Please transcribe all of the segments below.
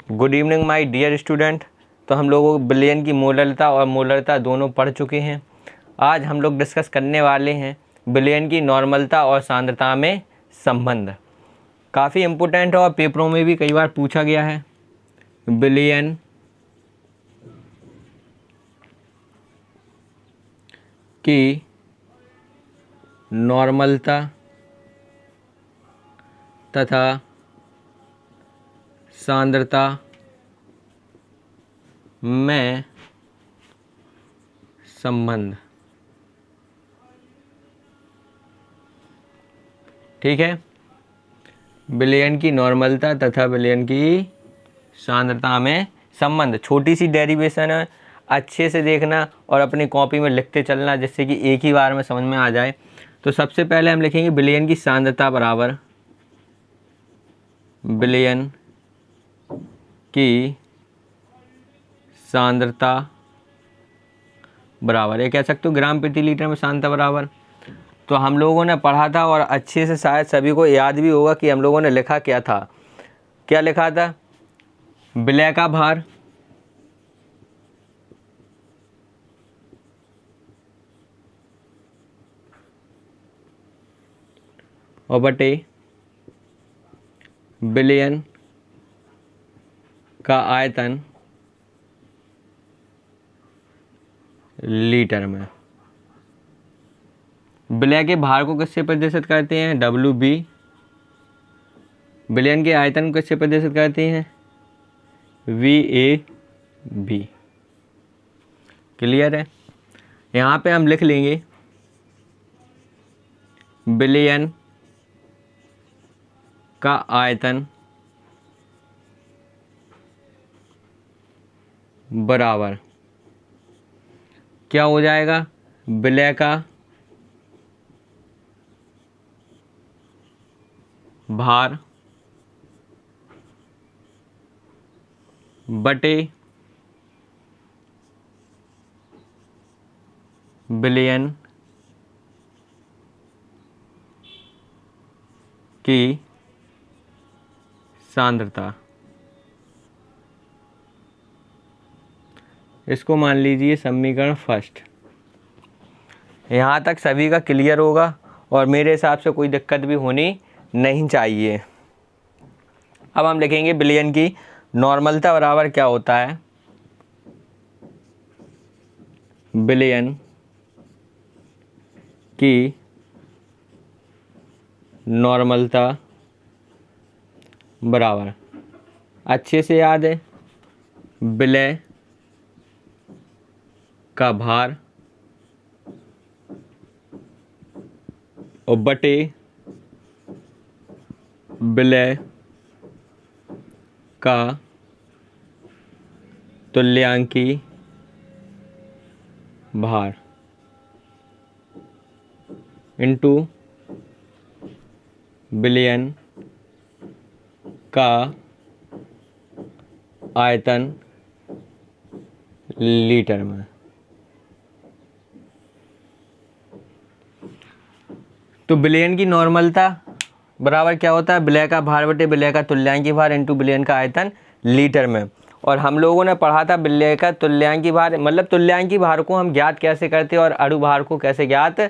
Good evening my dear student. तो हम लोगों विलयन की मोलरता और मोलरता दोनों पढ़ चुके हैं। आज हम लोग डिस्कस करने वाले हैं विलयन की नॉर्मलता और सांद्रता में संबंध। काफ़ी इम्पोर्टेंट है और पेपरों में भी कई बार पूछा गया है। विलयन की नॉर्मलता तथा सांद्रता में संबंध। ठीक है, विलयन की नॉर्मलता तथा विलयन की सांद्रता में संबंध। छोटी सी डेरिवेशन है, अच्छे से देखना और अपनी कॉपी में लिखते चलना जिससे कि एक ही बार में समझ में आ जाए। तो सबसे पहले हम लिखेंगे विलयन की सांद्रता बराबर विलयन की सांद्रता बराबर, ये कह सकते हो ग्राम प्रति लीटर में सांद्रता बराबर। तो हम लोगों ने पढ़ा था और अच्छे से शायद सभी को याद भी होगा कि हम लोगों ने लिखा क्या था। क्या लिखा था? विलय का भार और बटे विलयन का आयतन लीटर में। विलय के भार को किससे प्रदर्शित करते हैं? WB। विलयन के आयतन को किससे प्रदर्शित करते हैं? VAB। क्लियर है? यहाँ पे हम लिख लेंगे विलयन का आयतन बराबर क्या हो जाएगा? विलय का भार बटे विलयन की सांद्रता। इसको मान लीजिए समीकरण फर्स्ट। यहाँ तक सभी का क्लियर होगा और मेरे हिसाब से कोई दिक्कत भी होनी नहीं चाहिए। अब हम लिखेंगे विलयन की नॉर्मलता बराबर क्या होता है? विलयन की नॉर्मलता बराबर, अच्छे से याद है, विलय का भार और बटे विलय का तुल्यांकी भार इंटू विलयन का आयतन लीटर में। तो विलयन की नॉर्मलता बराबर क्या होता है? विलय का भार बटे विलय का तुल्यांकी भार इंटू विलयन का आयतन लीटर में। और हम लोगों ने पढ़ा था विलय का तुल्यांकी भार, मतलब तुल्यांकी भार को हम ज्ञात कैसे करते हैं और अणु भार को कैसे ज्ञात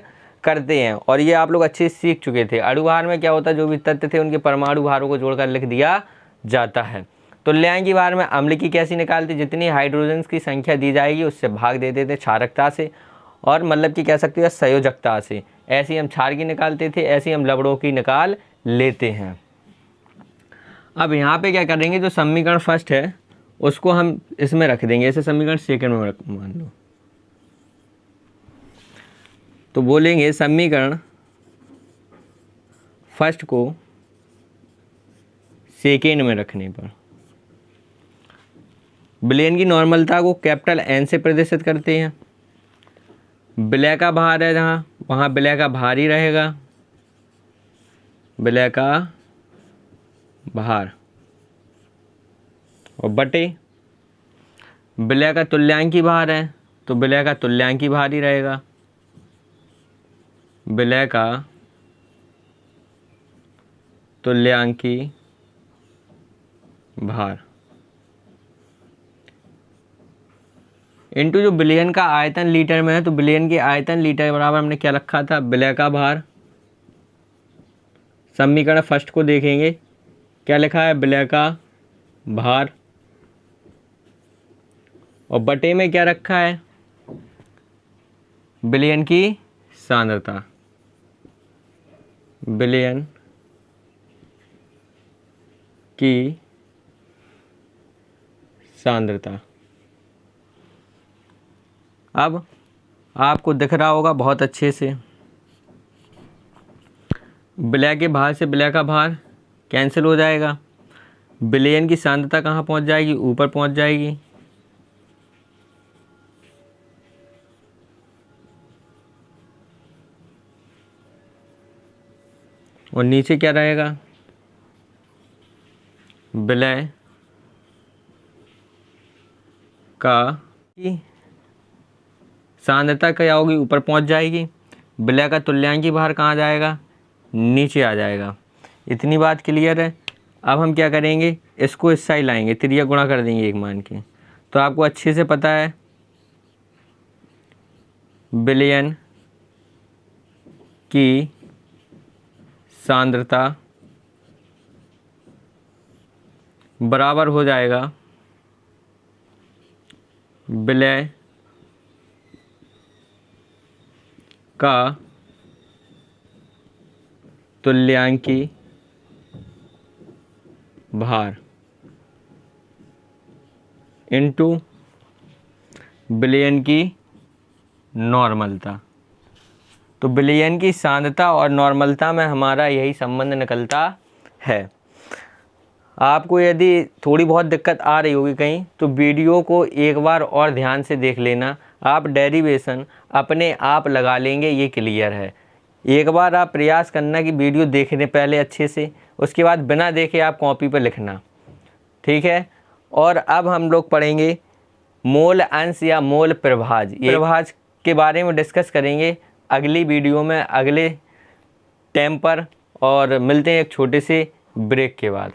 करते हैं, और ये आप लोग अच्छे से सीख चुके थे। अणु भार में क्या होता है? जो भी तत्व थे उनके परमाणु भारों को जोड़कर लिख दिया जाता है। तुल्यांकी भार में अम्ल की कैसी निकालते? जितनी हाइड्रोजन की संख्या दी जाएगी उससे भाग दे देते क्षारकता से, और मतलब कि कह सकते हो संयोजकता से। ऐसे ही हम क्षार की निकालते थे, ऐसे ही हम लवणों की निकाल लेते हैं। अब यहाँ पे क्या करेंगे, जो समीकरण फर्स्ट है उसको हम इसमें रख देंगे, ऐसे समीकरण सेकंड में मान लो। तो बोलेंगे समीकरण फर्स्ट को सेकेंड में रखने पर विलयन की नॉर्मलता को कैपिटल N से प्रदर्शित करते हैं। विलय का भार है जहाँ, वहाँ विलय का भार ही रहेगा, विलय का भार और बटे विलय का तुल्यांकी भार है तो विलय का तुल्यांकी भार ही रहेगा, विलय का तुल्यांकी भार। इंटू जो बिलियन का आयतन लीटर में है, तो बिलियन की आयतन लीटर बराबर हमने क्या रखा था, विलय का भार। समीकरण फर्स्ट को देखेंगे, क्या लिखा है, विलय का भार, और बटे में क्या रखा है, बिलियन की सांद्रता। बिलियन की सांद्रता। अब आपको दिख रहा होगा बहुत अच्छे से, विलय के भार से विलय का भार कैंसिल हो जाएगा। बिलियन की सांद्रता कहाँ पहुँच जाएगी, ऊपर पहुँच जाएगी। और नीचे क्या रहेगा, विलय का सांद्रता क्या होगी, ऊपर पहुंच जाएगी। विलय का तुल्यांकी भार कहाँ जाएगा, नीचे आ जाएगा। इतनी बात क्लियर है। अब हम क्या करेंगे, इसको इस साइड लाएंगे, त्रिज्या गुणा कर देंगे एक मान के, तो आपको अच्छे से पता है बिलियन की सांद्रता बराबर हो जाएगा विलय का तुल्यांकी भार इंटू बिलियन की नॉर्मलता। तो बिलियन की सांद्रता और नॉर्मलता में हमारा यही संबंध निकलता है। आपको यदि थोड़ी बहुत दिक्कत आ रही होगी कहीं, तो वीडियो को एक बार और ध्यान से देख लेना। आप डेरिवेशन अपने आप लगा लेंगे, ये क्लियर है। एक बार आप प्रयास करना कि वीडियो देखने पहले अच्छे से, उसके बाद बिना देखे आप कॉपी पर लिखना, ठीक है। और अब हम लोग पढ़ेंगे मोल अंश या मोल प्रभाज। ये प्रभाज के बारे में डिस्कस करेंगे अगली वीडियो में, अगले टाइम पर। और मिलते हैं एक छोटे से ब्रेक के बाद।